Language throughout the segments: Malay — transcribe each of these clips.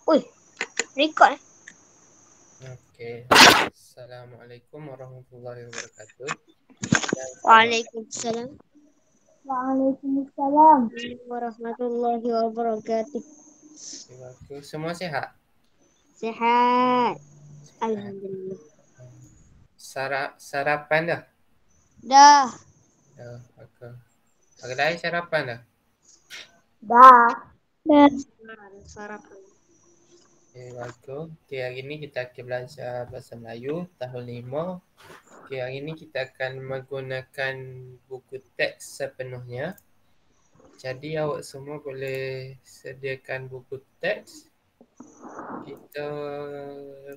Wih, record. Oke. Assalamualaikum warahmatullahi wabarakatuh. Yang sama. Waalaikumsalam Waalaikumsalam. warahmatullahi wabarakatuh. Bagus. Semua sehat? Sehat. Sehat. Alhamdulillah. Sarapan dah? Dah. Dah. Oke. Ada lain sarapan dah? Dah. Sarapan. Oke, bagus. Oke, hari ini kita akan belajar bahasa Melayu tahun 5. Oke, hari ini kita akan menggunakan buku teks sepenuhnya. Jadi awak semua boleh sediakan buku teks. Kita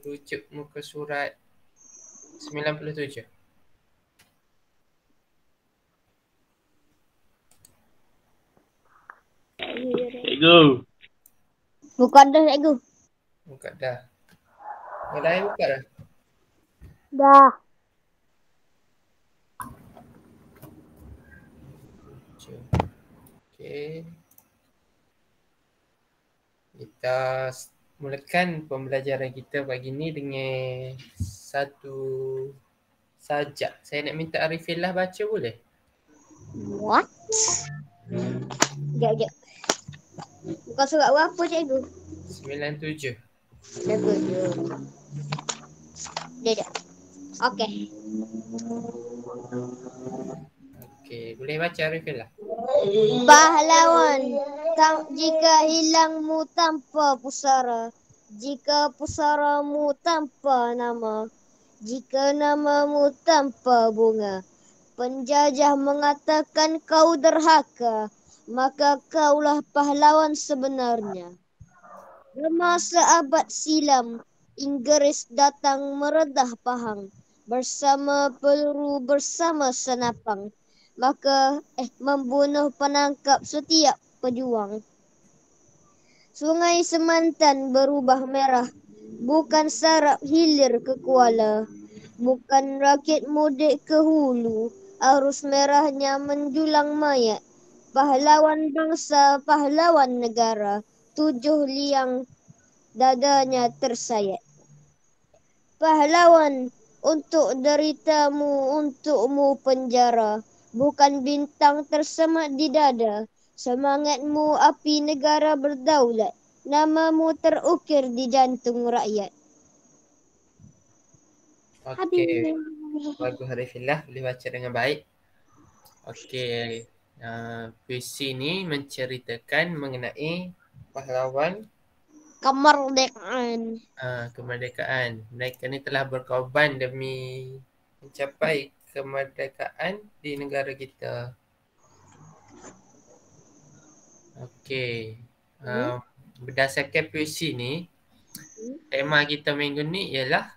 rujuk muka surat 97. Cikgu. Buka dah, cikgu. Buka dah. Yang lain buka dah? Dah. Okey. Kita mulakan pembelajaran kita pagi ni dengan satu sajak. Saya nak minta Arifillah baca boleh? What? Sekejap. Buka surat berapa, cikgu? 97. Cikgu. Dah. Okey. Okey, boleh baca Arifillah? Pahlawan, jika hilangmu tanpa pusara, jika pusaramu tanpa nama, jika namamu tanpa bunga, penjajah mengatakan kau derhaka, maka kaulah pahlawan sebenarnya. Semasa abad silam, Inggris datang meredah Pahang, bersama peluru bersama senapang, maka membunuh penangkap setiap pejuang. Sungai Semantan berubah merah, bukan sarap hilir ke Kuala, bukan rakit mudik ke Hulu, arus merahnya menjulang mayat. Pahlawan bangsa, pahlawan negara, 7 liang dadanya tersayat. Pahlawan, untuk deritamu, untukmu penjara, bukan bintang tersemat di dada. Semangatmu api negara berdaulat, namamu terukir di jantung rakyat. Okey. Bagus Arifillah, boleh baca dengan baik. Okey. Puisi ni menceritakan mengenai pahlawan Kemerdekaan. kemerdekaan. Mereka ni telah berkorban demi mencapai kemerdekaan di negara kita. Okey. Berdasarkan puisi ni, tema kita minggu ni ialah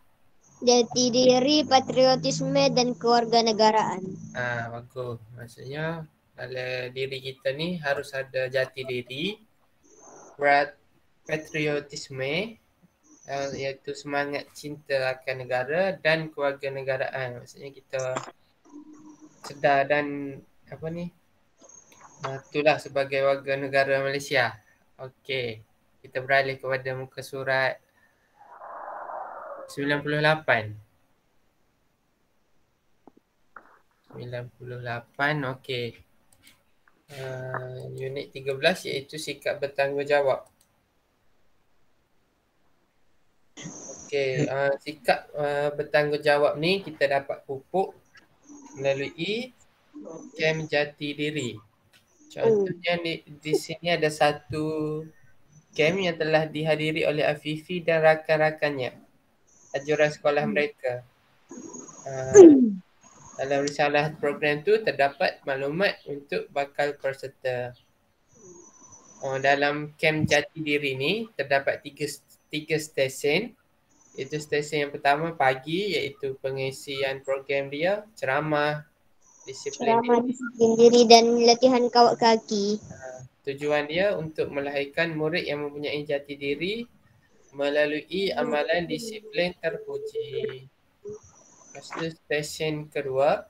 Jati diri, patriotisme dan kewarganegaraan. bagus. Maksudnya dalam diri kita ni harus ada jati diri, patriotisme, iaitu semangat cinta akan negara, dan kewarganegaraan. Maksudnya kita sedar dan itulah sebagai warga negara Malaysia. Okey. Kita beralih kepada muka surat 98. 98, okey. Unit 13 iaitu sikap bertanggungjawab. Okey, sikap bertanggungjawab ni kita dapat pupuk melalui kem jati diri. Contohnya di sini ada satu kem yang telah dihadiri oleh Afifi dan rakan-rakannya. Ajuran sekolah mereka. Dalam risalah program tu terdapat maklumat untuk bakal peserta. Dalam kem jati diri ni terdapat tiga stesen. Itu stesen yang pertama pagi, iaitu pengisian program dia, ceramah, disiplin diri dan latihan kawat kaki. Tujuan dia untuk melahirkan murid yang mempunyai jati diri melalui amalan disiplin terpuji. Lepas tu stesen kedua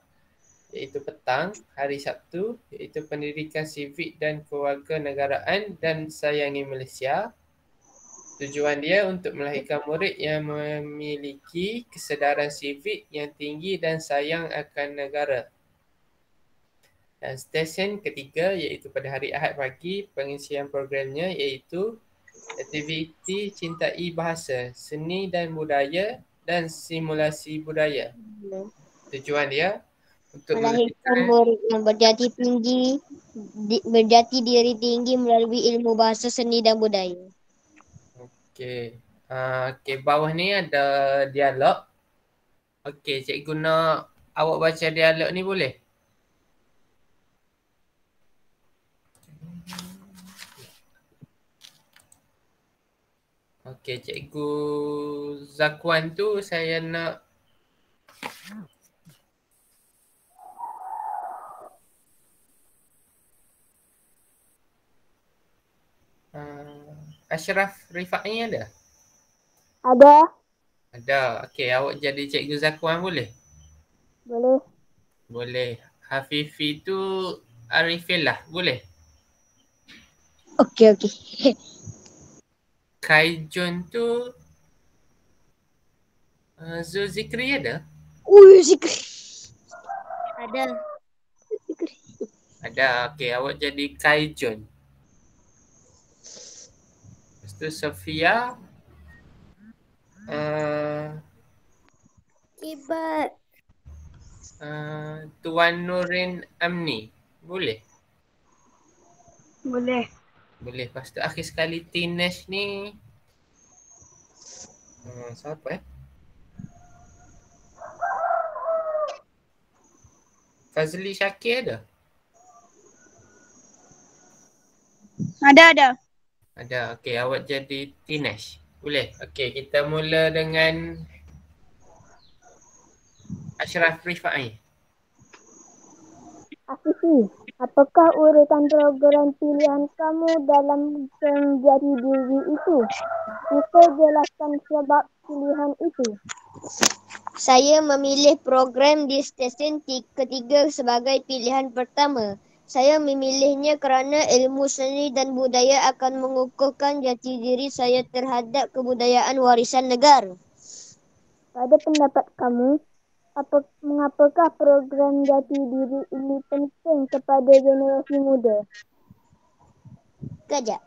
iaitu petang, hari Sabtu, iaitu pendidikan sivik dan kewarganegaraan dan sayangi Malaysia. Tujuan dia untuk melahirkan murid yang memiliki kesedaran sivik yang tinggi dan sayang akan negara. Dan stesen ketiga iaitu pada hari Ahad pagi, pengisian programnya iaitu aktiviti cintai bahasa, seni dan budaya dan simulasi budaya. Tujuan dia untuk Melahirkan melahirkan murid yang berjati diri tinggi melalui ilmu bahasa, seni dan budaya. Okey. Okey, bawah ni ada dialog. Okey, cikgu nak awak baca dialog ni boleh? Okey, cikgu Zakwan tu saya nak Ashraf Rifai ada? Ada. Ada. Okey, awak jadi cikgu Zakwan boleh? Boleh. Boleh. Hafifi tu Arifin lah, boleh? Okey. Kaijun tu Zulzikri ada? Zikri. Ada. Zikri. Ada. Okey, awak jadi Kaijun. Lepas tu Sofia Kibat. Tuan Nurin Amni. Boleh? Boleh. Boleh. Lepas tu akhir sekali Tinesh ni siapa Fazli Syakir ada? Ada. Ada. Okey, awak jadi Tinesh. Boleh? Okey, kita mula dengan Ashraf Rifai. Afifi, apakah urutan program pilihan kamu dalam menjadi diri itu? Cuba jelaskan sebab pilihan itu. Saya memilih program di stesen ketiga sebagai pilihan pertama. Saya memilihnya kerana ilmu seni dan budaya akan mengukuhkan jati diri saya terhadap kebudayaan warisan negara. Pada pendapat kamu, mengapakah program jati diri ini penting kepada generasi muda? Kejap.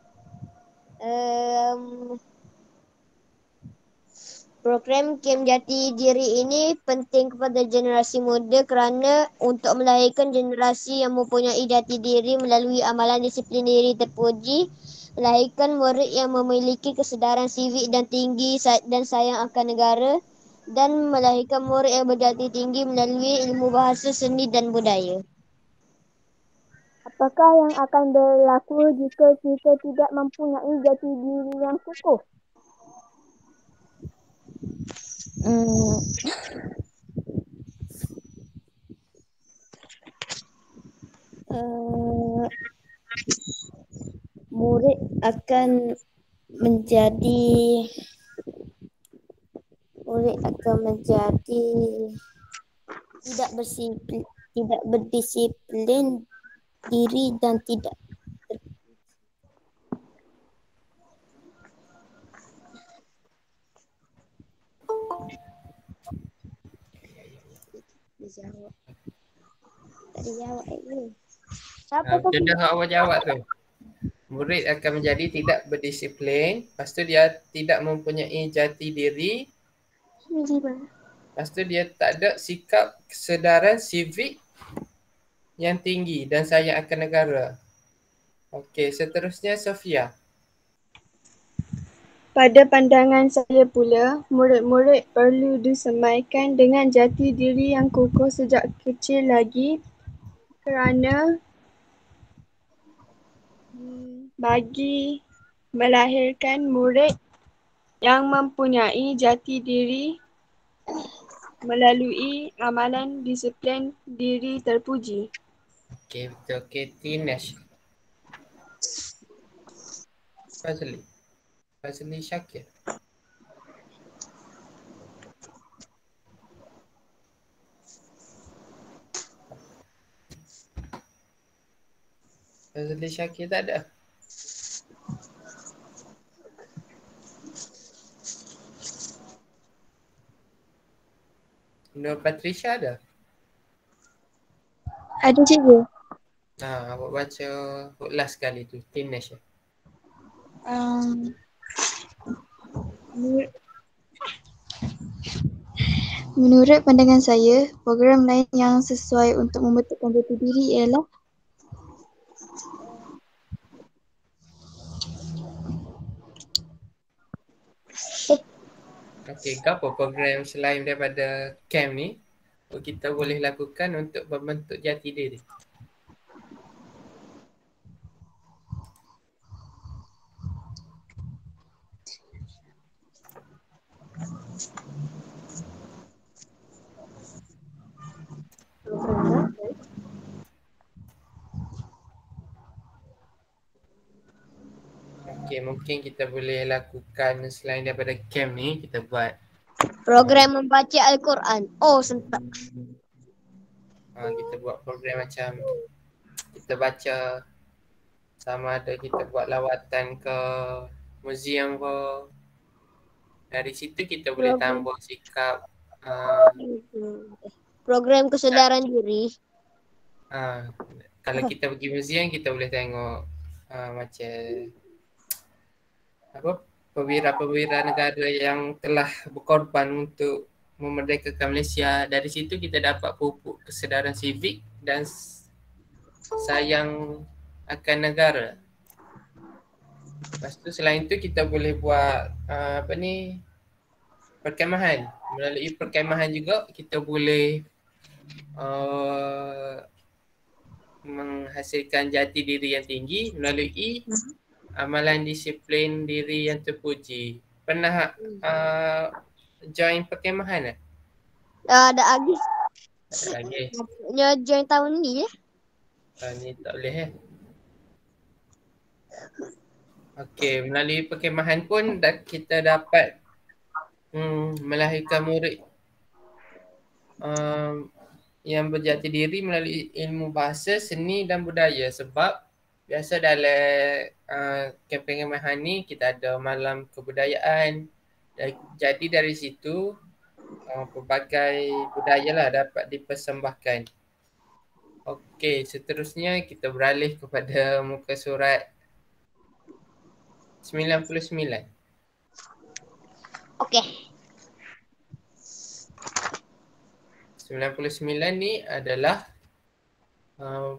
Program kem jati diri ini penting kepada generasi muda kerana untuk melahirkan generasi yang mempunyai jati diri melalui amalan disiplin diri terpuji, melahirkan murid yang memiliki kesedaran sivik dan tinggi dan sayang akan negara, dan melahirkan murid yang berjati tinggi melalui ilmu bahasa, seni dan budaya. Apakah yang akan berlaku jika kita tidak mempunyai jati diri yang kukuh? Murid akan menjadi tidak berdisiplin diri dan tidak dijawab ini. Sudah awak jawab tu. Murid akan menjadi tidak berdisiplin, lepas tu dia tidak mempunyai jati diri, lepas tu dia tak ada sikap kesedaran sivik yang tinggi dan sayang akan negara. Okey, seterusnya Sofia. Pada pandangan saya pula, murid-murid perlu disemaikan dengan jati diri yang kukuh sejak kecil lagi kerana bagi melahirkan murid yang mempunyai jati diri melalui amalan disiplin diri terpuji. Okey, betul. Okey, Tinesh. Fazli Syakir. Fazli Syakir tak ada. Nur Patricia ada? Ada cikgu. Awak baca last sekali tu, Teenage. Menurut pandangan saya, program lain yang sesuai untuk membentukkan jati diri ialah Okey, apa program selain daripada camp ni kita boleh lakukan untuk membentuk jati diri? Okey, mungkin kita boleh lakukan selain daripada camp ni, kita buat Program membaca Al-Quran. Oh, sentak. kita buat program macam kita baca, sama ada kita buat lawatan ke museum ke. Dari situ kita boleh tambah sikap Program kesedaran diri. kalau kita pergi museum kita boleh tengok macam apa, perwira-perwira negara yang telah berkorban untuk memerdekakan Malaysia. Dari situ kita dapat pupuk kesedaran sivik dan sayang akan negara. Lepas tu selain tu kita boleh buat perkemahan. Melalui perkemahan juga kita boleh menghasilkan jati diri yang tinggi melalui amalan disiplin diri yang terpuji. Pernah join perkemahan tak? Ada lagi. Tak lagi. Maksudnya join tahun ni ya. Ni tak boleh Okey, melalui perkemahan pun kita dapat melahirkan murid yang berjati diri melalui ilmu bahasa, seni dan budaya. Sebab biasa dalam kempen perkemahan ni kita ada malam kebudayaan. Jadi dari situ pelbagai budaya lah dapat dipersembahkan. Okey, seterusnya kita beralih kepada muka surat 99. Okey. 99 ni adalah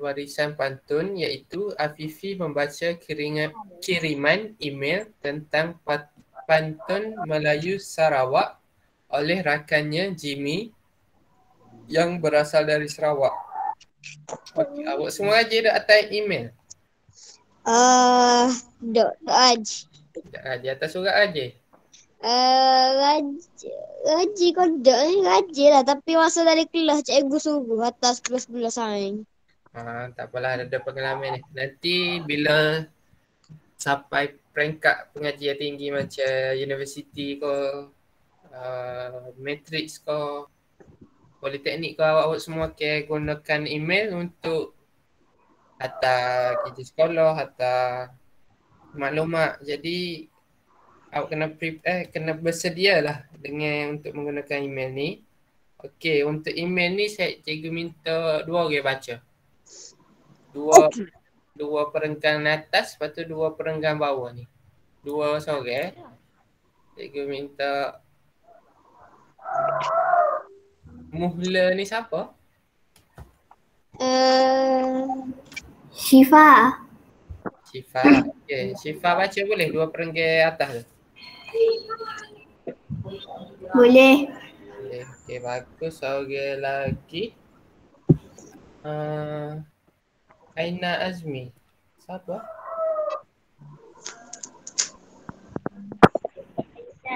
warisan pantun, iaitu Afifi membaca kiriman email tentang pantun Melayu Sarawak oleh rakannya Jimmy yang berasal dari Sarawak. Okay, awak semua aja dah atas email? Aj. Di atas surat aja? Gaji kau dah ni gaji lah, tapi masa dari kelas cikgu suruh atas kelas saing. Tak apalah, ada pengalaman ni. Nanti bila sampai peringkat pengajian tinggi macam universiti ke, matrix ke, politeknik ke, awak semua gunakan email untuk hantar kerja sekolah, hantar maklumat. Jadi awak kena bersedia lah dengan untuk menggunakan email ni. Okey, untuk email ni cikgu minta 2 orang baca. Dua perenggan atas, lepas tu 2 perenggan bawah ni. 2 seorang. Cikgu minta Muhla ni siapa? Syifa. Okey, Syifa baca boleh 2 perenggan atas tu? Boleh. Okey, bagus. Seorang lagi. Aina Azmi. Siapa?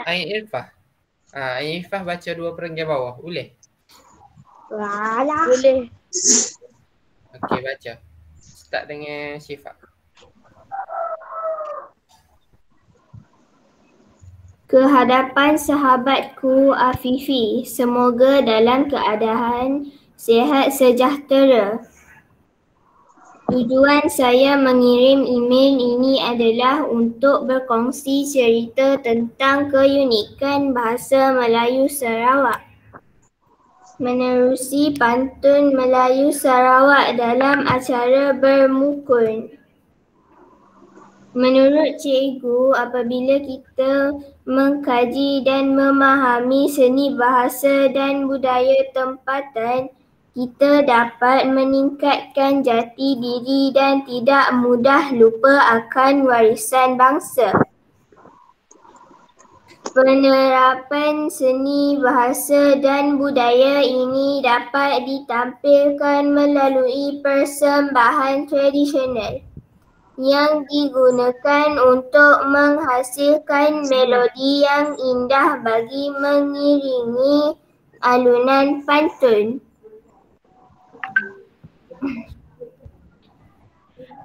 Ain Irfah. Ain Irfah baca 2 perenggan bawah. Boleh? Boleh. Okey, baca. Start dengan Syifa. Kehadapan sahabatku Afifi, semoga dalam keadaan sihat sejahtera. Tujuan saya mengirim email ini adalah untuk berkongsi cerita tentang keunikan bahasa Melayu Sarawak. menerusi pantun Melayu Sarawak dalam acara bermukun. Menurut cikgu, apabila kita mengkaji dan memahami seni bahasa dan budaya tempatan, kita dapat meningkatkan jati diri dan tidak mudah lupa akan warisan bangsa. Penerapan seni bahasa dan budaya ini dapat ditampilkan melalui persembahan tradisional yang digunakan untuk menghasilkan melodi yang indah bagi mengiringi alunan pantun.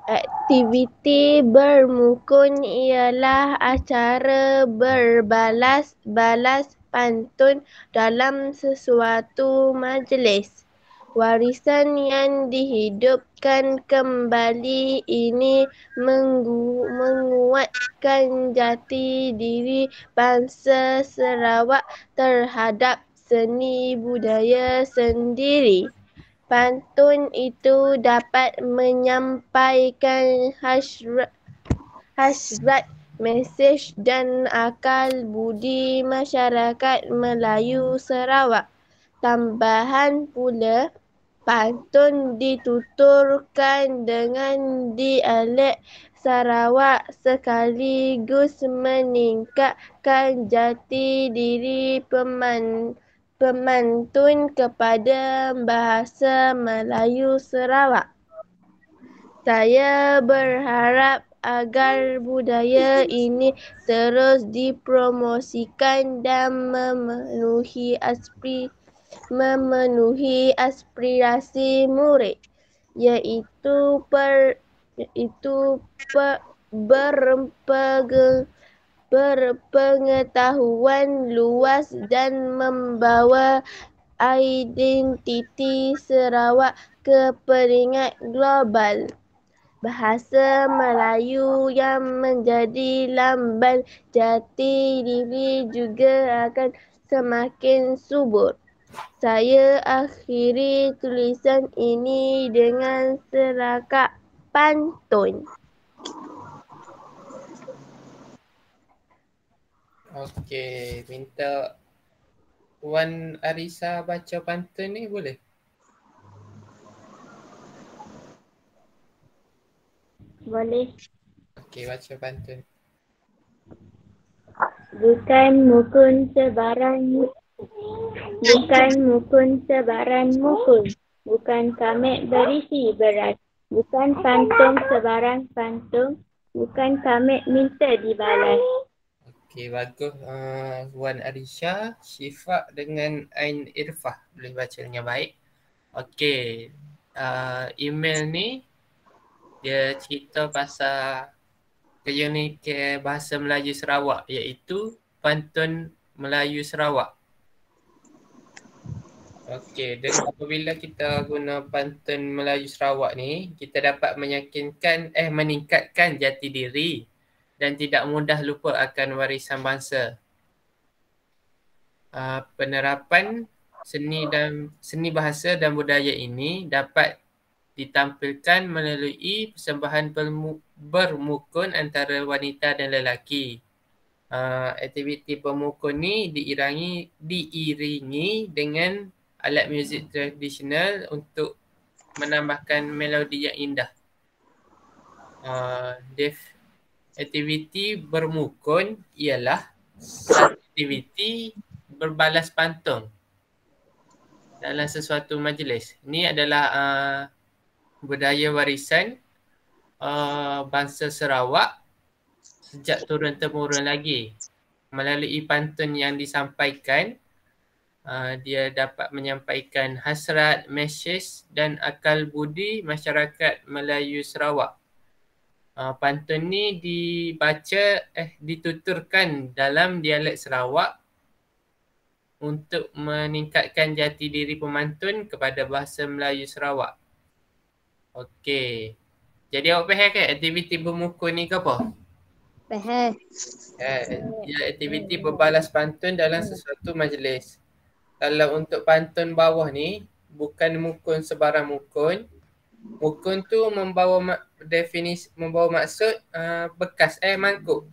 Aktiviti bermukun ialah acara berbalas-balas pantun dalam sesuatu majlis. Warisan yang dihidupkan kembali ini menguatkan jati diri bangsa Sarawak terhadap seni budaya sendiri. Pantun itu dapat menyampaikan hasrat, mesej dan akal budi masyarakat Melayu Sarawak. Tambahan pula, pantun dituturkan dengan dialek Sarawak sekaligus meningkatkan jati diri pemantun kepada bahasa Melayu Sarawak. Saya berharap agar budaya ini terus dipromosikan dan memenuhi aspirasi murid, iaitu berpengetahuan luas dan membawa identiti Sarawak ke peringkat global. Bahasa Melayu yang menjadi lambang jati diri juga akan semakin subur. Saya akhiri tulisan ini dengan serangkap pantun. Okey, minta Wan Arisa baca pantun ni boleh? Boleh. Okey, baca pantun. Bukan mukun sebaran mukun. Bukan kamek berisi beras. Bukan pantun sebarang pantun. Bukan kamek minta dibalas. Okey, bagus. Wan Arisha, Syifa dengan Ain Irfah boleh baca dengan baik. Okey, email ni dia cerita pasal keunikan bahasa Melayu Sarawak, iaitu pantun Melayu Sarawak. Okey, dan apabila kita guna pantun Melayu Sarawak ni, kita dapat meningkatkan jati diri dan tidak mudah lupa akan warisan bangsa. Penerapan seni bahasa dan budaya ini dapat ditampilkan melalui persembahan bermukun antara wanita dan lelaki. Aktiviti bermukun ni diiringi dengan alat muzik tradisional untuk menambahkan melodi yang indah. Aktiviti bermukun ialah aktiviti berbalas pantun dalam sesuatu majlis. Ini adalah budaya warisan bangsa Sarawak sejak turun-temurun lagi. Melalui pantun yang disampaikan, dia dapat menyampaikan hasrat, mesej dan akal budi masyarakat Melayu Sarawak. Pantun ni dituturkan dalam dialek Sarawak untuk meningkatkan jati diri pemantun kepada bahasa Melayu Sarawak. Okey. Jadi awak faham ke aktiviti bermukun ni ke apa? Faham. Ia aktiviti berbalas pantun dalam sesuatu majlis. kalau untuk pantun bawah ni, bukan mukun sebarang mukun. Mukun tu membawa maksud bekas mangkuk.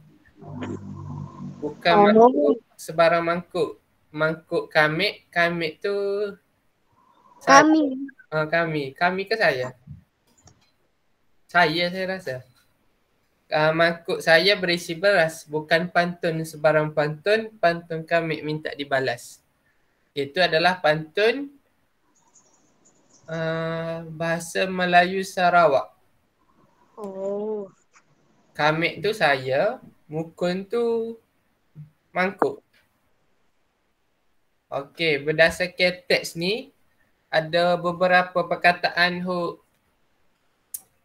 Bukan mangkuk sebarang mangkuk. Mangkuk kamik tu Kami. kami. Kami ke saya? Saya rasa. Mangkuk saya berisi beras, bukan pantun sebarang pantun. Pantun kami minta dibalas. Itu adalah pantun bahasa Melayu Sarawak. Oh. Kamik tu saya, mukun tu mangkuk. Okey, berdasarkan teks ni ada beberapa perkataan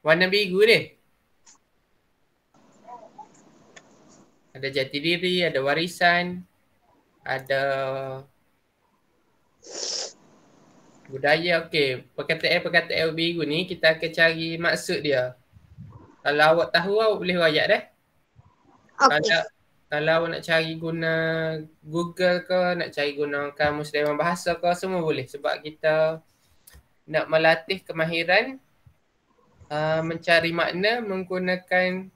warna biru ni. Ada jati diri, ada warisan, ada budaya. Okey, perkataan biru ni kita akan cari maksud dia. Kalau awak tahu, awak boleh royak dah. Okey. Kalau awak nak cari guna Google ke, nak cari guna kamus Dewan Bahasa ke, semua boleh. Sebab kita nak melatih kemahiran mencari makna menggunakan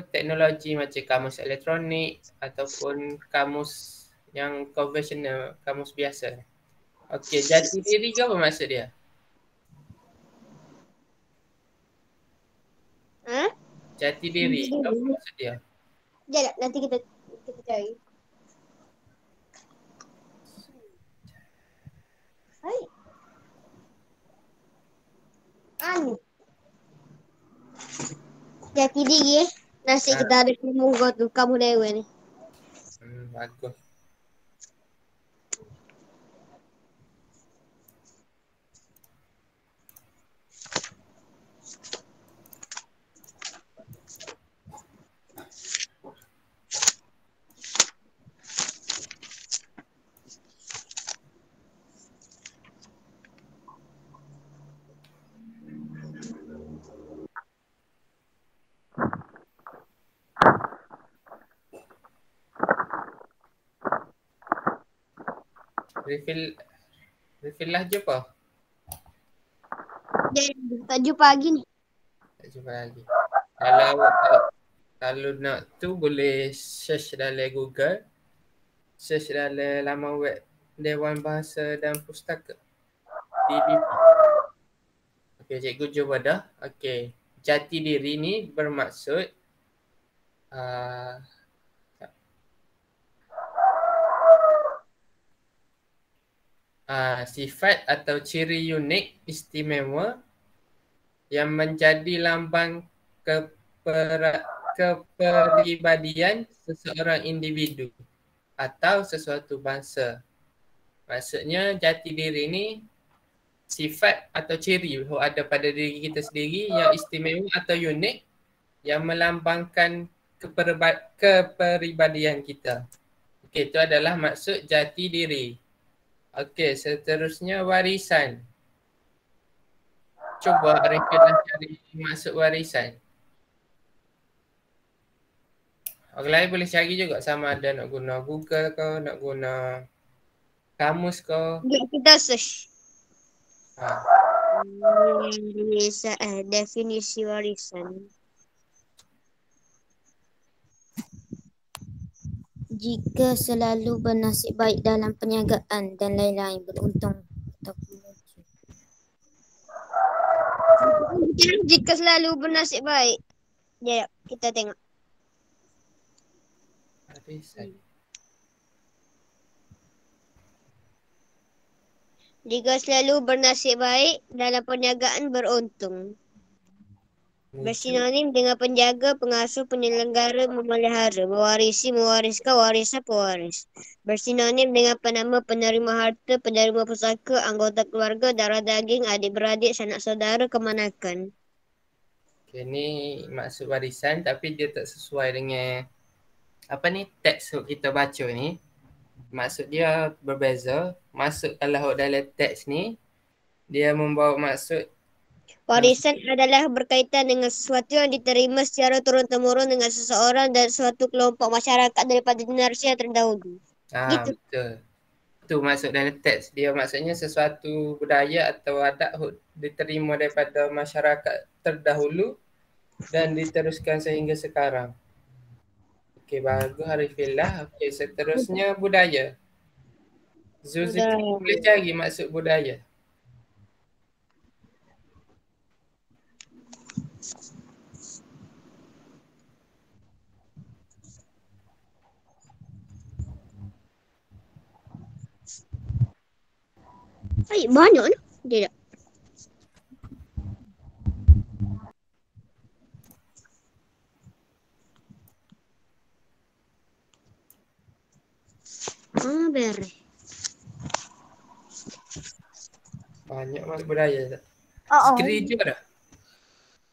teknologi macam kamus elektronik ataupun kamus yang konvensional, kamus biasa. Okey, jati diri ke apa maksud dia? Jati diri, apa maksud dia? Sekejap, nanti kita cari. Hai. Jati diri nasi kita ada kamu dewa ni. Bagus. Refill lah je apa? Tak jumpa lagi ni. Tak jumpa lagi. Kalau nak tu boleh search dalam Google. Search dalam laman web Dewan Bahasa dan Pustaka. DBP. Okey, cikgu jumpa dah. Okey. Jati diri ni bermaksud sifat atau ciri unik istimewa yang menjadi lambang kepribadian seseorang individu atau sesuatu bangsa. Maksudnya jati diri ni sifat atau ciri yang ada pada diri kita sendiri yang istimewa atau unik yang melambangkan kepribadian kita. Okey, itu adalah maksud jati diri. Okey, seterusnya warisan. Cuba Arifin cari maksud warisan. Orang lain boleh cari juga sama ada nak guna Google ke, nak guna kamus ke. Kita search. Definisi warisan. Jika selalu bernasib baik dalam perniagaan dan lain-lain, beruntung ataupun lucu. Jika selalu bernasib baik. Ya, kita tengok. Jika selalu bernasib baik dalam perniagaan, beruntung. Bersinonim dengan penjaga, pengasuh, penyelenggara, memelihara, mewarisi, mewariskan, warisan, pewaris. Bersinonim dengan penama, penerima harta, penerima pusaka, anggota keluarga, darah daging, adik-beradik, sanak saudara, kemanakan. Okay, ni maksud warisan tapi dia tak sesuai dengan teks kita baca ni. Maksud dia berbeza. Maksud kalau dalam teks ni dia membawa maksud Warisan adalah berkaitan dengan sesuatu yang diterima secara turun-temurun dengan seseorang dan suatu kelompok masyarakat daripada generasi yang terdahulu. Gitu. Betul. Itu maksud dalam teks dia, maksudnya sesuatu budaya atau adat diterima daripada masyarakat terdahulu dan diteruskan sehingga sekarang. Okey, bagus Arifillah. Okey, seterusnya budaya. Zulkifli boleh cari maksud budaya. Banyak ni. Tidak. Beres. Banyak maksud budaya tak? Gereja dah.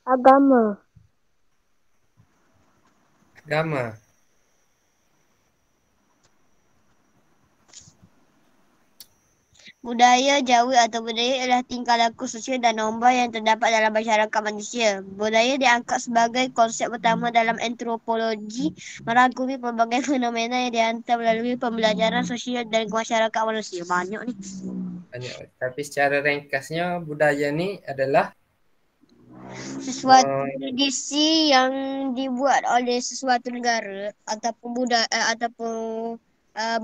Agama. Agama. Budaya Jawi atau budaya adalah tingkah laku sosial dan norma yang terdapat dalam masyarakat manusia. Budaya diangkat sebagai konsep utama dalam antropologi, merangkumi pelbagai fenomena yang dihantar melalui pembelajaran sosial dan masyarakat manusia. Banyak ni. Banyak. Tapi secara ringkasnya budaya ni adalah sesuatu tradisi yang dibuat oleh sesuatu negara ataupun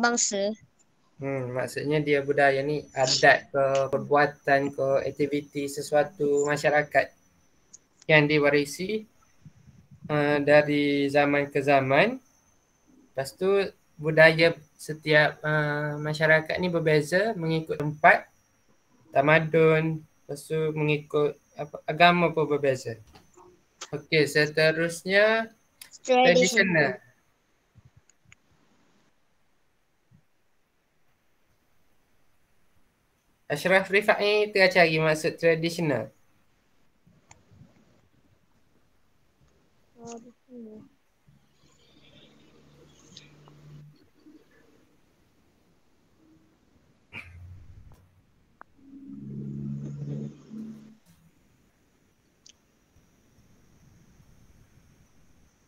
bangsa. Maksudnya dia budaya ni adat ke, perbuatan ke, aktiviti sesuatu masyarakat yang diwarisi dari zaman ke zaman. Lepas tu budaya setiap masyarakat ni berbeza mengikut tempat, tamadun, lepas tu mengikut agama pun berbeza. Okey, seterusnya tradisional. Ashraf Rifat ni tengah cari maksud tradisional.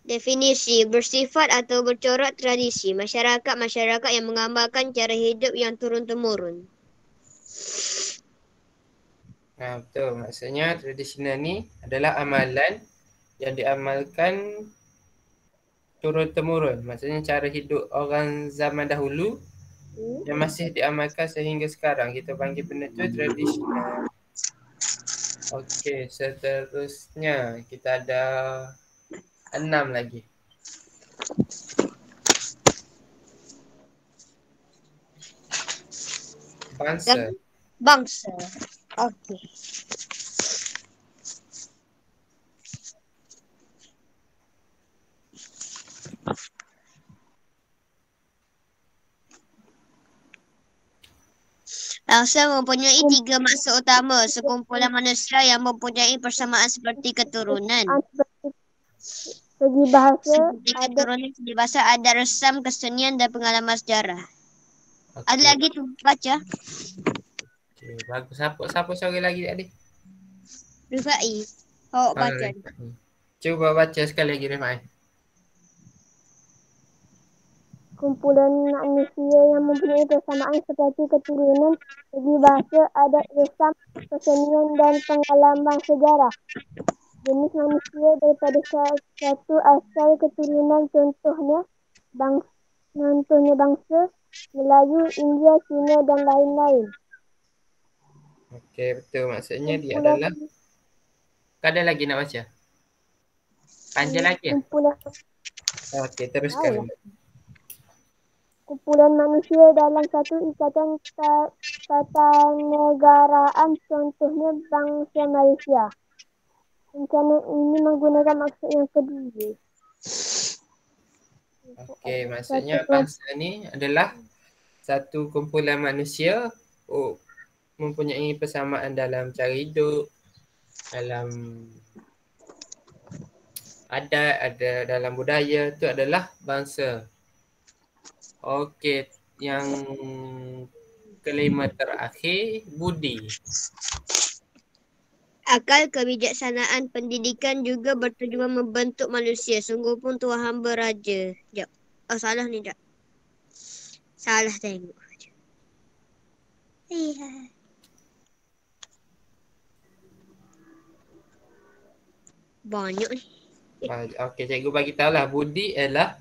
Definisi bersifat atau bercorak tradisi masyarakat yang menggambarkan cara hidup yang turun-temurun. Betul. Maksudnya tradisional ni adalah amalan yang diamalkan turun-temurun. Maksudnya cara hidup orang zaman dahulu yang masih diamalkan sehingga sekarang. Kita panggil benda tu tradisional. Okey, seterusnya kita ada 6 lagi. Bangsa. Okey. Bangsa mempunyai 3 maksud utama. Sekumpulan manusia yang mempunyai persamaan seperti keturunan. Segi bahasa, segi bahasa, adat, resam, kesenian dan pengalaman sejarah. Ada lagi tu, baca. Okey, bagus. Siapa seorang lagi tadi? Rifai. Baca. Cuba baca sekali lagi Rifai. Kumpulan manusia yang mempunyai persamaan seperti keturunan, segi bahasa, adat, resam, kesenian dan pengalaman sejarah. Jenis manusia daripada satu asal keturunan, contohnya bangsa Melayu, India, Cina dan lain-lain. Okey, betul. Maksudnya dia adalah... Ada lagi nak baca? Panjang lagi? Okey, teruskan. Kumpulan manusia dalam satu ikatan tatanegaraan, contohnya bangsa Malaysia. Rencana ini menggunakan maksud yang kedua. Okey, maksudnya bangsa ni adalah satu kumpulan manusia mempunyai persamaan dalam cara hidup, dalam adat, ada dalam budaya, tu adalah bangsa. Okey, yang kelima terakhir, budi. Akal kebijaksanaan pendidikan juga bertujuan membentuk manusia. Sungguh pun Tuhan hamba raja. Sekejap. Oh, salah ni tak? Salah tengok. Iya. Banyak ni. Okey, cikgu bagi tahu lah. Budi ialah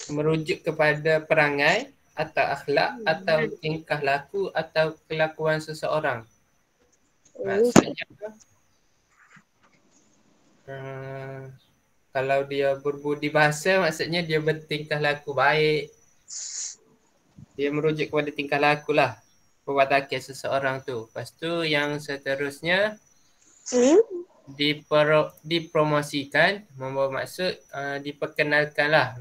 merujuk kepada perangai atau akhlak atau tingkah laku atau kelakuan seseorang. Maksudnya kalau dia berbudi bahasa, maksudnya dia bertingkah laku baik. Dia merujuk kepada tingkah laku lah, perwatakan seseorang tu. Lepas tu yang seterusnya dipromosikan, membawa maksud diperkenalkan lah.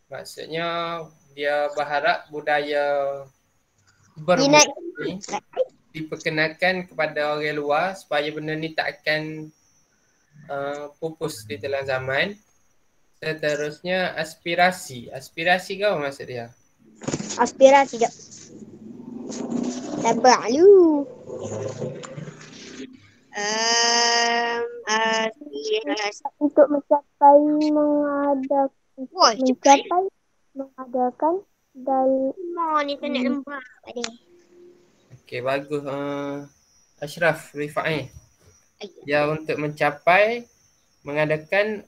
Maksudnya dia berharap budaya bermutu ni diperkenalkan kepada orang luar supaya benda ni tak akan pupus di dalam zaman. Seterusnya aspirasi. Aspirasi ke apa maksud dia? Aspirasi tak? Sabar lu. Aspirasi. Untuk mengadakan Mau ni kena lembab pada. Okey, bagus. Ashraf Rifai. Dia untuk mencapai, mengadakan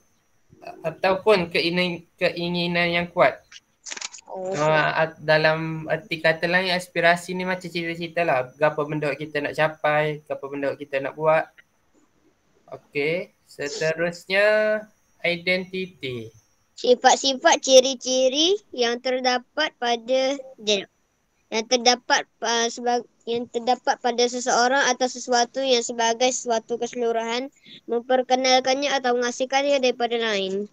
ataupun keinginan yang kuat. Dalam arti kata lain, aspirasi ni macam cita-cita lah. Apa benda kita nak capai, apa benda kita nak buat. Okey, seterusnya identiti. Sifat-sifat ciri-ciri yang terdapat pada yang terdapat pada seseorang atau sesuatu yang sebagai sesuatu keseluruhan, memperkenalkannya atau mengasihkannya daripada lain.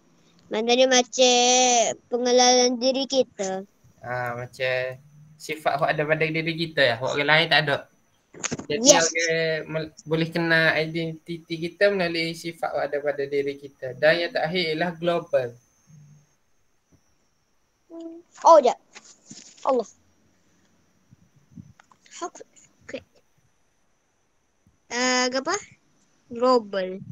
Maknanya macam pengenalan diri kita. Macam sifat yang ada pada diri kita ya, orang lain tak ada. Jadi orang boleh kenal identiti kita melalui sifat yang ada pada diri kita. Dan yang terakhir ialah global. Oh, sekejap. Allah. Okay. Apa? Global.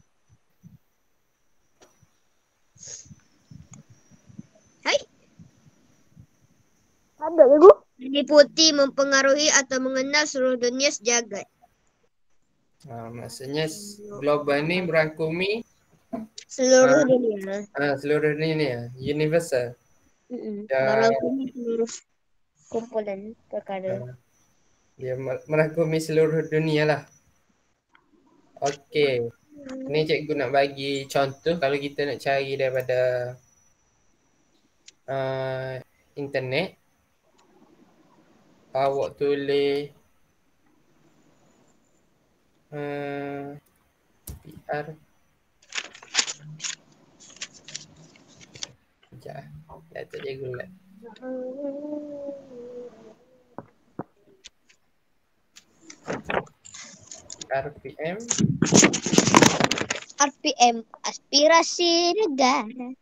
Hai. ada cikgu. Meliputi, mempengaruhi atau mengenal seluruh dunia sejagat. Maksudnya global ni merangkumi Seluruh dunia. Seluruh dunia, universal. Merangkumi seluruh kumpulan perkara. Dia merangkumi seluruh dunia lah. Okey. Ni cikgu nak bagi contoh kalau kita nak cari daripada internet. Awak tulis PR. Sekejap. Datuk cikgu lah. RPM, aspirasi negara.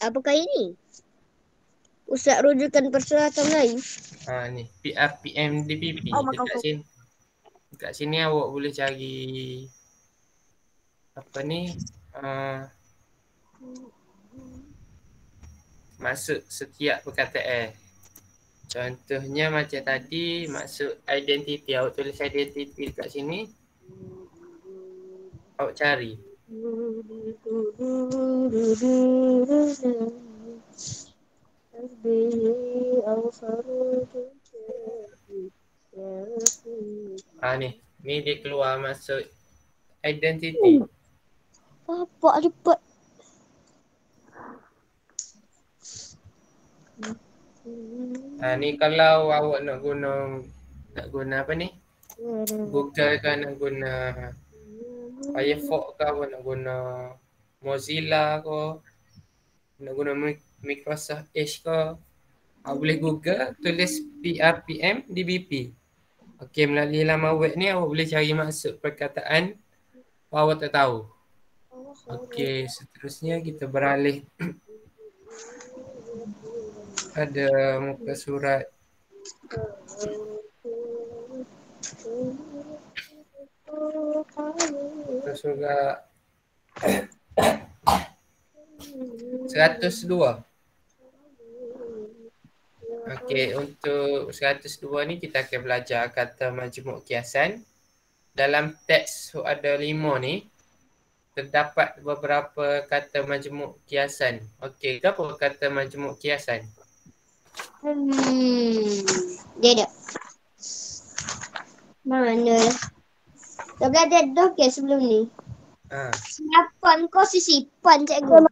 Apakah ini? Pusat rujukan perseratan Melayu. Ni PRPM DPP. Dekat sini awak boleh cari apa ni? Maksud setiap perkataan. Contohnya macam tadi, maksud identiti. Awak tulis identiti dekat sini. Awak cari. Ni dia keluar maksud identiti. Bapak cepat. Ni kalau awak nak guna apa ni? Google ke, nak guna Firefox ke, awak nak guna Mozilla ke, nak guna Microsoft Edge ke, awak boleh Google, tulis PRPM DBP. Okey, melalui laman web ni awak boleh cari maksud perkataan awak tak tahu. Okey, seterusnya kita beralih pada muka surat Terus juga 102. Okey, untuk 102 ni kita akan belajar kata majmuk kiasan. Dalam teks ada 5 ni terdapat beberapa kata majmuk kiasan. Okey, apa kata majmuk kiasan? Dia ada. Mana? Dah belajar dah ke sebelum ni? Siapan kau sisipan cikgu.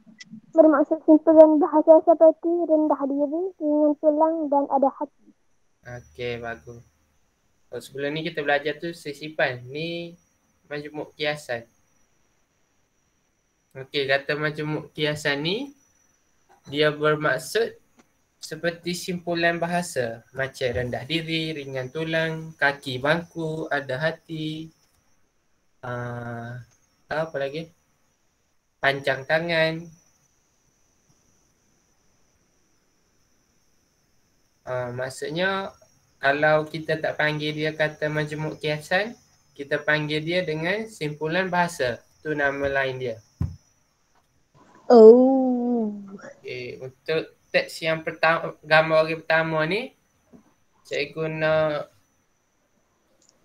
Bermaksud simpulan bahasa seperti rendah diri, ringan tulang dan ada hati. Okey, bagus. Sebelum ni kita belajar tu sisipan. Ni majmuk kiasan. Okey, kata majmuk kiasan ni dia bermaksud seperti simpulan bahasa macam rendah diri, ringan tulang, kaki bangku, ada hati, apa lagi? Panjang tangan. Maksudnya kalau kita tak panggil dia kata majmuk kiasan, kita panggil dia dengan simpulan bahasa. Tu nama lain dia. Oh. Okay, untuk teks yang pertama, gambar orang pertama ni, saya guna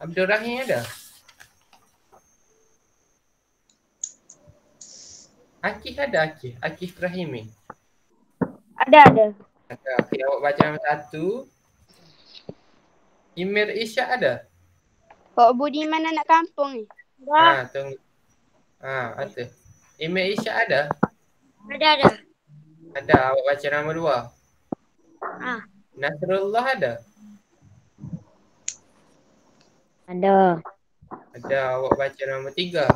Abdul Rahim ada? Akif ada Akif? Akif Rahimi? Ada. Okay, awak baca nombor 1. Imir Isyak ada? Pak Budiman anak kampung ni. Tunggu. Ada. Imir Isyak ada? Ada. Ada, awak baca nombor 2. Nasrullah ada? Ada. Ada, awak baca nombor 3.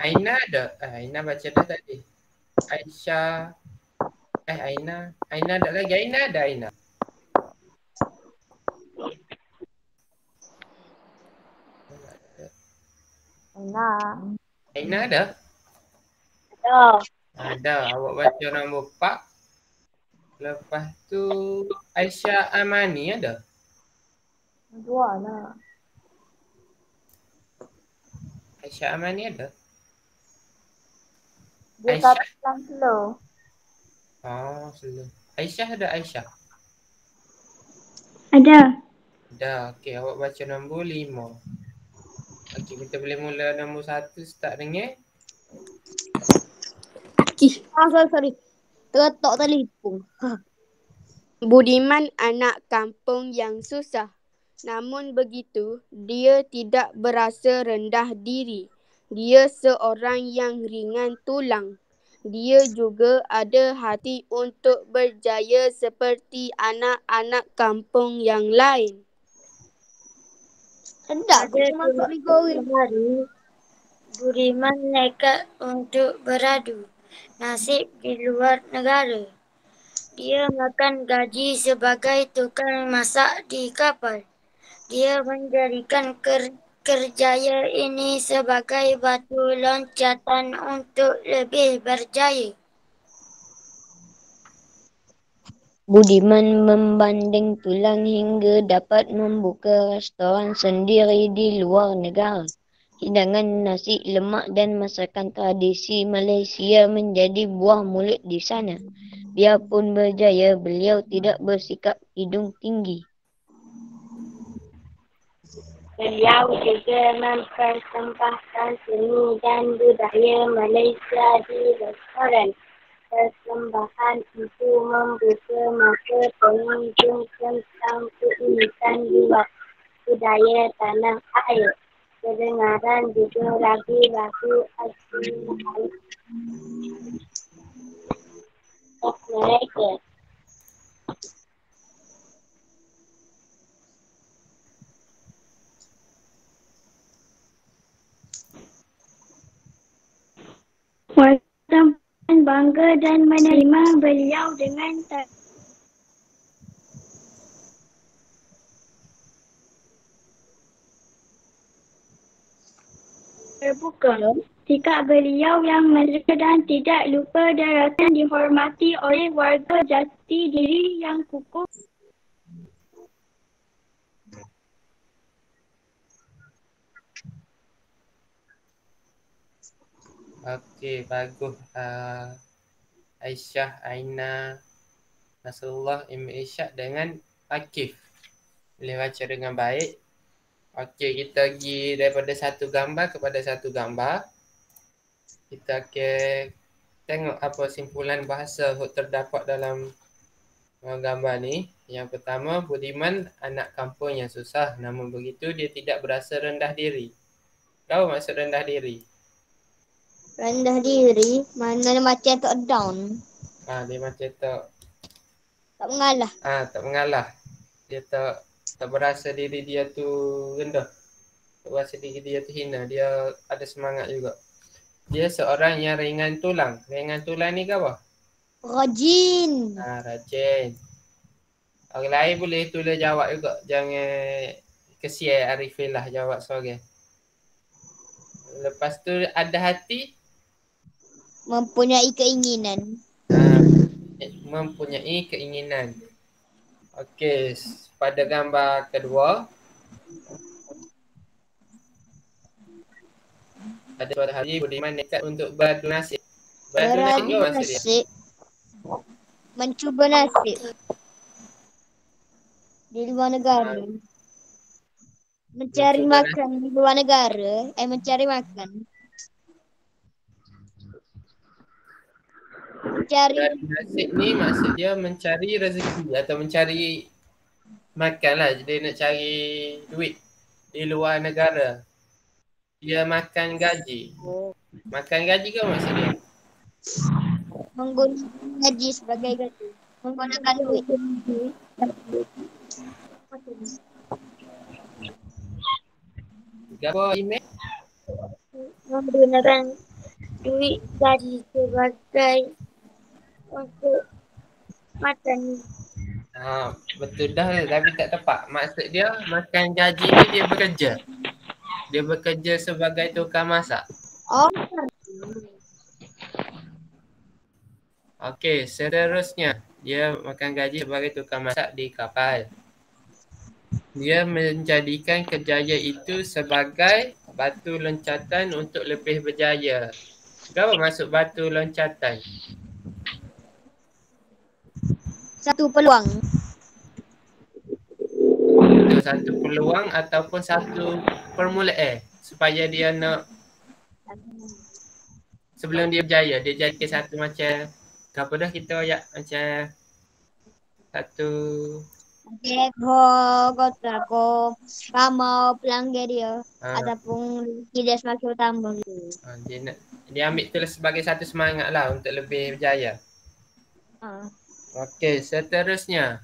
Aina ada? Aina baca dah tadi. Aisyah. Aina ada lagi. Aina ada Aina. Aina ada? Ada, awak baca nombor 4. Lepas tu Aisyah Amani ada? 2 lah. Aisyah Amani ada? Dia Aisyah? tak slow. Slow. Aisyah ada Aisyah? Ada. Ada. Okey, awak baca nombor 5. Okey, kita boleh mula nombor 1 start dengan Akif. Sorry. Terletak telefon. Budiman anak kampung yang susah. Namun begitu, dia tidak berasa rendah diri. Dia seorang yang ringan tulang. Dia juga ada hati untuk berjaya seperti anak-anak kampung yang lain. Hendak aku masuk ni goreng. Budiman nekat untuk beradu nasib di luar negara. Dia makan gaji sebagai tukang masak di kapal. Dia menjadikan kerjaya ini sebagai batu loncatan untuk lebih berjaya. Budiman membanding tulang hingga dapat membuka restoran sendiri di luar negara. Hidangan nasi lemak dan masakan tradisi Malaysia menjadi buah mulut di sana. Biarpun berjaya, beliau tidak bersikap hidung tinggi. Beliau juga mempersembahkan seni dan budaya Malaysia di restoran. Persembahan itu membuka mata pengunjung tentang keunikan luar budaya tanah air. Kedengaran juga lagu-lagu asli mereka. Warga bangga dan menerima beliau dengan terbuka. Sikap beliau yang mesra dan tidak lupa daratan dihormati oleh warga jati diri yang kukuh. Okey, bagus. Aisyah, Aina, Nasrullah, Imam Isyad dengan Akif. Boleh baca dengan baik. Okey, kita pergi daripada satu gambar kepada satu gambar. Kita akan tengok apa simpulan bahasa yang terdapat dalam gambar ni. Yang pertama, Budiman anak kampung yang susah. Namun begitu, dia tidak berasa rendah diri. Tahu maksud rendah diri? Rendah diri, mana macam tak down. Dia macam tak mengalah. Tak mengalah. Dia tak berasa diri dia tu rendah. Tak berasa diri dia tu hina. Dia ada semangat juga. Dia seorang yang ringan tulang. Ringan tulang ni ke apa? Rajin. Rajin. Orang lain boleh tulis jawab juga. Jangan kesian Arifin lah jawab seorang. Lepas tu ada hati. Mempunyai keinginan. Mempunyai keinginan. Okey, pada gambar kedua. Pada suatu hari Budiman nekat untuk beradu nasib. Beradu nasib ke maksud dia? Mencuba nasib. Di luar negara. Mencari makan di luar negara. Mencari makan. Beradu nasib ni maksud dia mencari rezeki atau mencari makan lah. Dia nak cari duit di luar negara. Dia makan gaji. Makan gaji ke maksud dia? Menggunakan gaji sebagai gaji. Menggunakan duit. Apa email? Menggunakan duit gaji sebagai untuk makan. Betul dah tapi tak tepat. Maksud dia makan gaji ni dia bekerja. Dia bekerja sebagai tukang masak. Okey, seterusnya dia makan gaji sebagai tukang masak di kapal. Dia menjadikan kejayaan itu sebagai batu loncatan untuk lebih berjaya. Apa maksud batu loncatan? Satu peluang. Satu peluang ataupun satu permulaan supaya dia nak sebelum dia berjaya dia jadi satu macam apa dah kita ayat macam satu Kota ko ramau pelanggan dia ataupun dia semakin bertambah gitu. Dia ambil tu sebagai satu semangat lah untuk lebih berjaya. Okey, seterusnya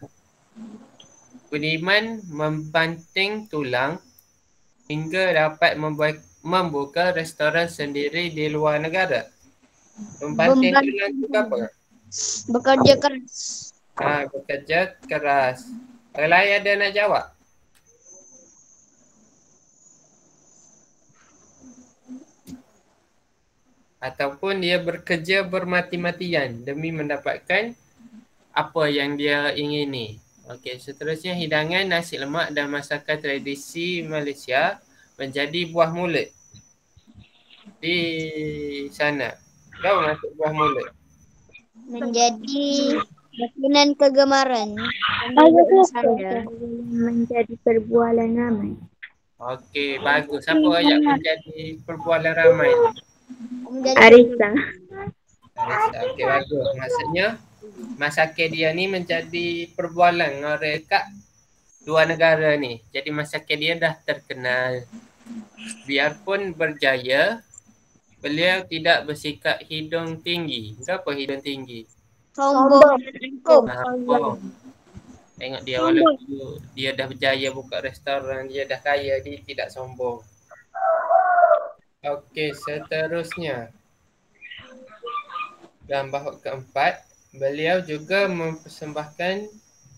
Budiman membanting tulang hingga dapat membuka restoran sendiri di luar negara. Membanting tulang itu apa? Bekerja keras. Bekerja keras. Orang lain ada nak jawab? Ataupun dia bekerja bermati-matian demi mendapatkan apa yang dia ingini. Okey, seterusnya hidangan nasi lemak dan masakan tradisi Malaysia menjadi buah mulut di sana. Kau masuk buah mulut. Menjadi makanan kegemaran. Menjadi perbualan ramai. Okey, bagus. Siapa ayat menjadi perbualan ramai? Arisa. Okey, bagus. Maksudnya masakan dia ni menjadi perbualan dekat dua negara ni. Jadi masakan dia dah terkenal. Biarpun berjaya, beliau tidak bersikap hidung tinggi. Kenapa hidung tinggi? Sombong. Tengok dia walaupun dia dah berjaya buka restoran, dia dah kaya, dia tidak sombong. Okey, seterusnya. Gambar keempat. Beliau juga mempersembahkan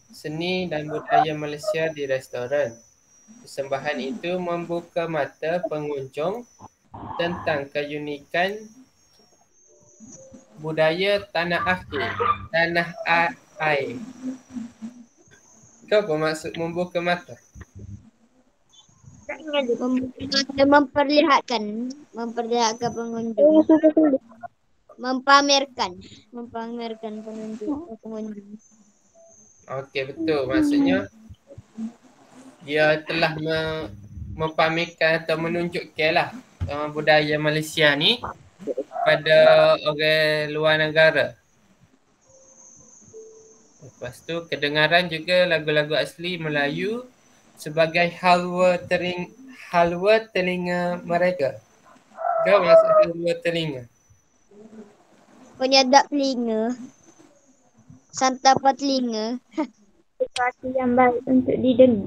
seni dan budaya Malaysia di restoran. Persembahan itu membuka mata pengunjung tentang keunikan budaya tanah air. Apa maksud membuka mata? Memperlihatkan pengunjung. Mempamerkan pengunjung. Okey, betul. Maksudnya dia telah mempamerkan atau menunjukkan lah budaya Malaysia ni pada orang luar negara. Lepas tu kedengaran juga lagu-lagu asli Melayu sebagai halwa telinga mereka. Kau maksud halwa telinga? Penyedap telinga. Santapan telinga. Sesuatu yang baik untuk didengar.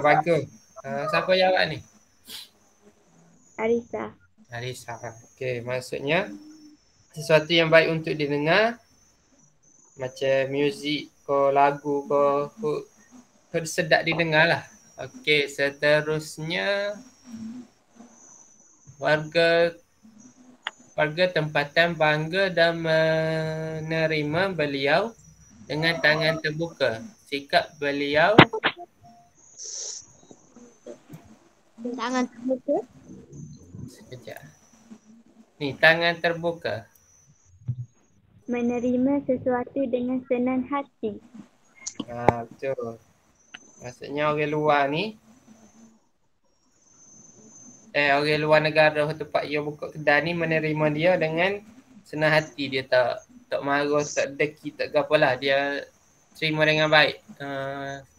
Bagus. Siapa jawab ni? Arisa. Arisa. Okey, maksudnya sesuatu yang baik untuk didengar macam muzik ko, lagu ko, sedap didengar lah. Okey, seterusnya warga tempatan bangga dan menerima beliau dengan tangan terbuka. Sikap beliau Tangan terbuka. sekejap. Ni, tangan terbuka. Menerima sesuatu dengan senang hati. Betul. Maksudnya orang luar ni orang luar negara tempat dia buka kedai ni menerima dia dengan senang hati. Dia tak marah, tak deki, tak gapalah. Dia terima dengan baik.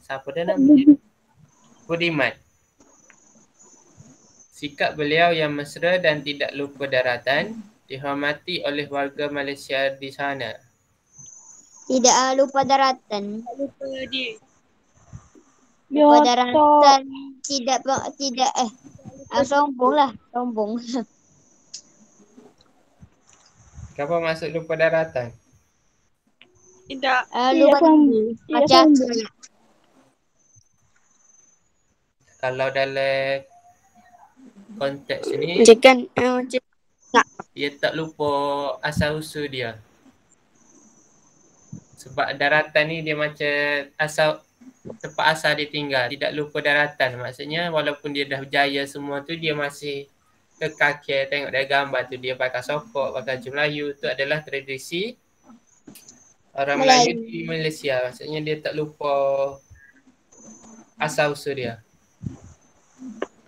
Siapa dia nama dia? Budiman. Sikap beliau yang mesra dan tidak lupa daratan dihormati oleh warga Malaysia di sana. Tidak lupa daratan. Lupa dia. Lupa daratan. Tidak sombong lah. Sombong. Apa maksud lupa daratan? Tidak. Lupa macam Kalau dalam konteks ni Macam dia tak lupa asal usul dia. Sebab daratan ni dia macam tempat asal dia tinggal. Tidak lupa daratan. Maksudnya walaupun dia dah berjaya semua tu, dia masih ke kaki. Tengok dari gambar tu dia pakai sokok, pakai baju Melayu. Tu adalah tradisi orang Melayu di Malaysia. Maksudnya dia tak lupa asal usul dia.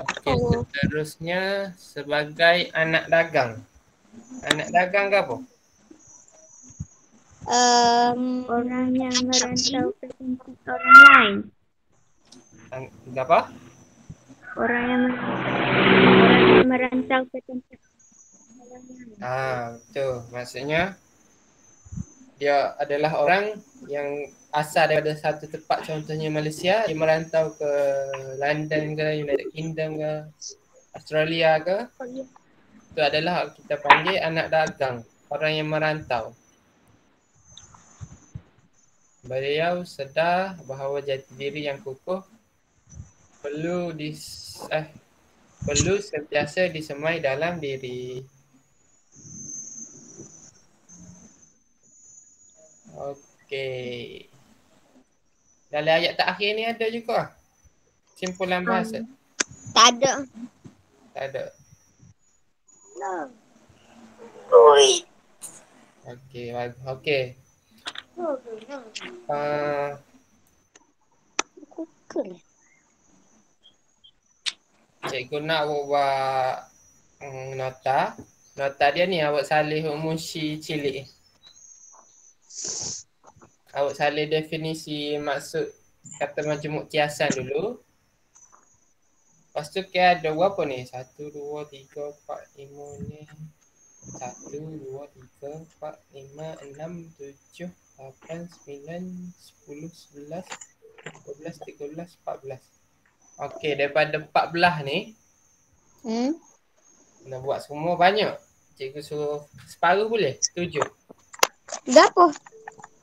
Okey, seterusnya sebagai anak dagang. Anak dagang ke apa? Orang yang merantau ke tempat orang lain. Apa? Orang yang merantau ke tempat orang lain. Betul. Maksudnya dia adalah orang yang asal daripada satu tempat, contohnya Malaysia, dia merantau ke London ke, United Kingdom ke, Australia ke. Itu adalah kita panggil anak dagang, orang yang merantau. Beliau sedar bahawa jati diri yang kukuh perlu sentiasa disemai dalam diri. Okey. Dalam ayat terakhir ni ada juga simpulan bahasa. tak ada. Tak ada. Okey, okey. Cikgu nak buat nota. Nota dia ni awak salih musi cilik. Awak salih definisi maksud kata majmuk kiasan dulu. Lepas tu ada berapa ni? 1, 2, 3, 4, 5 ni. 1, 2, 3, 4, 5, 6, 7, 8, 9, 10, 11, 12, 13, 14. Okey, daripada 14 ni nak buat semua banyak. Cikgu suruh separuh boleh? Setuju? Berapa?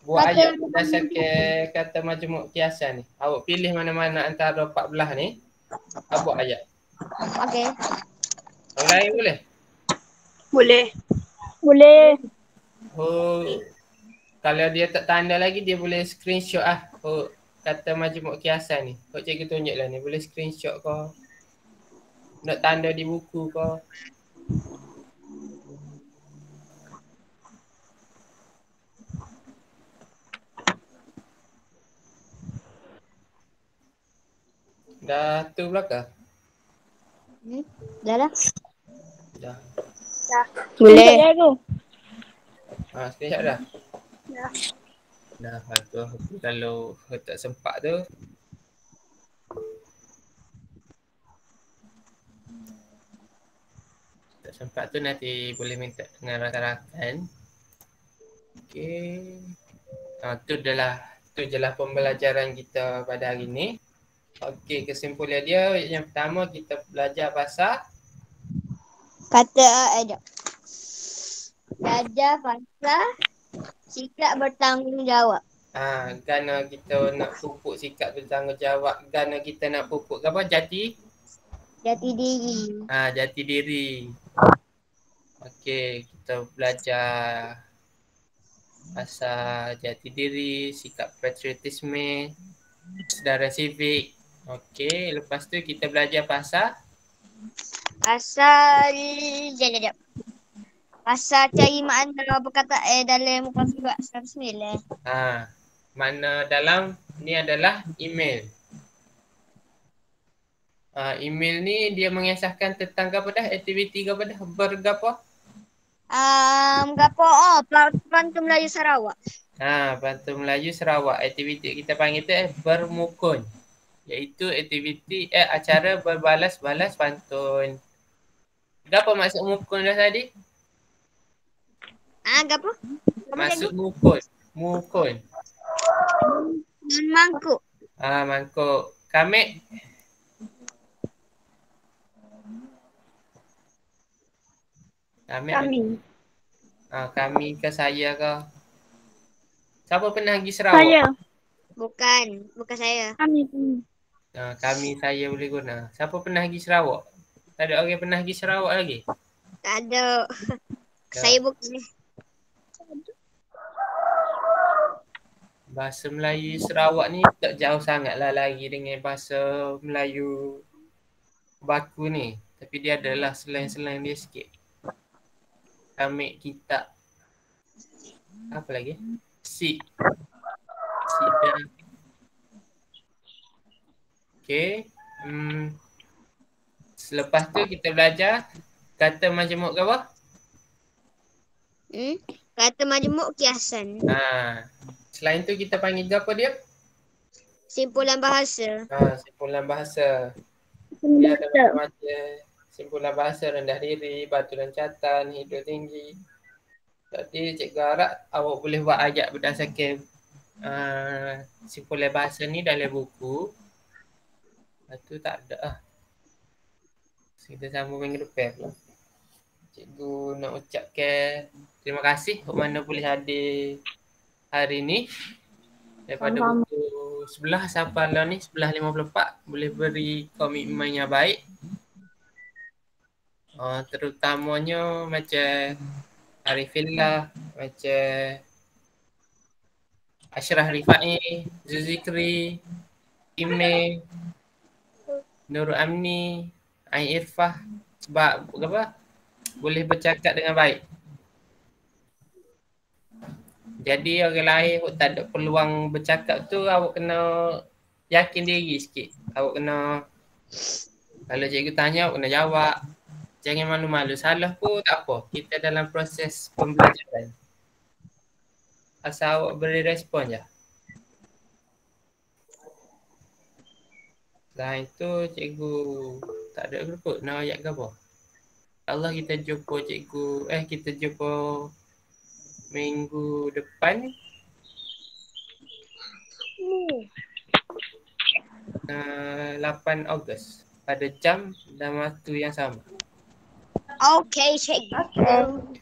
Buat ayat berdasarkan kata majmuk kiasan ni. Awak pilih mana-mana antara 14 ni. Awak buat ayat. Okey. Orang lain boleh? Boleh. Boleh. Kalau dia tak tanda lagi, dia boleh screenshot lah. kata majmuk kiasan ni? Kau cikgu tunjuklah ni. Boleh screenshot kau. Nak tanda di buku kau. Dah tu belakang? Dah lah. Dah. Boleh. Screenshot dah? Dah. Dah, bagus. Kalau tak sempat tu. Tak sempat tu nanti boleh minta dengan rakan-rakan. Okey. Tu je lah pembelajaran kita pada hari ni. Okey, kesimpulan dia yang pertama kita belajar pasal belajar pasal sikap bertanggungjawab. Kerana kita nak pupuk sikap bertanggungjawab, kerana kita nak pupuk apa? Jati diri. Jati diri. Okey, kita belajar pasal jati diri, sikap patriotisme, sedara sivik. Okey, lepas tu kita belajar pasal Sekejap. Pasal cari makna perkataan dalam muka surat 109. makna dalam ni adalah email. Email ni dia mengisahkan tentang apa dah? Aktiviti apa dah? Bergapo? Pantun Melayu Sarawak. Pantun Melayu Sarawak. Aktiviti kita panggil tu bermukun. Iaitu aktiviti acara berbalas-balas pantun. Apa maksud mukun dah tadi? Gapo? Maksud mukun. Mangkuk. Mangkuk. Kami kami ke saya ke? Siapa pernah pergi Sarawak? Saya. Bukan saya. Kami saya boleh guna. Siapa pernah pergi Sarawak? Tak ada orang pernah pergi Sarawak lagi? Tak ada. Saya bukan. Bahasa Melayu Sarawak ni tak jauh sangat lah lagi dengan bahasa Melayu baku ni. Tapi dia adalah slang-slang dia sikit. Kami, kita. Apa lagi? Si dan. Okay. Selepas tu kita belajar kata majmuk ke apa? Kata majmuk kiasan. Selain tu kita panggil apa dia? Simpulan bahasa. Simpulan bahasa. Dia ada macam-macam. Simpulan bahasa, rendah diri, batu loncatan, hidup tinggi. Jadi cikgu harap awak boleh buat ayat berdasarkan simpulan bahasa ni dalam buku. Lepas tu tak ada lah. Kita sambung minggu depan pula. Cikgu nak ucapkan terima kasih untuk mana boleh hadir hari ni. Daripada buku sebelah sampai lah ni, sebelah 54, boleh beri komitmen yang baik. Terutamanya macam Arifillah, macam Ashraf Rifai, Zuzikri, Ime, Nurul Amni, Ain Irfah. Sebab apa? Boleh bercakap dengan baik. Jadi orang lain pun tak ada peluang bercakap tu, awak kena yakin diri sikit. Awak kena, kalau cikgu tanya awak kena jawab. Jangan malu-malu. Salah pun tak apa. Kita dalam proses pembelajaran. Asal awak beri respon je. Selain tu cikgu tak ada grup nak ayat ke apa. Allah kita jumpa cikgu. Kita jumpa minggu depan. 8 Ogos. Pada jam dan waktu yang sama. Okey, cikgu.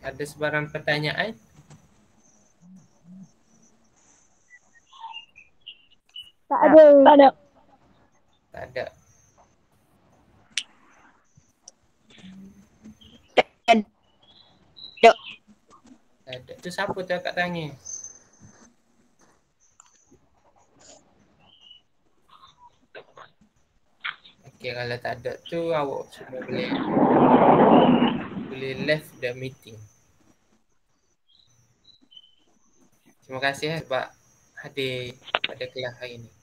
Ada sebarang pertanyaan? Tak ada. Tak ada. Tak ada. Tu siapa tu kat tangan? Okay, kalau tak ada tu awak semua boleh left the meeting. Terima kasih sebab hadir pada kelas hari ini.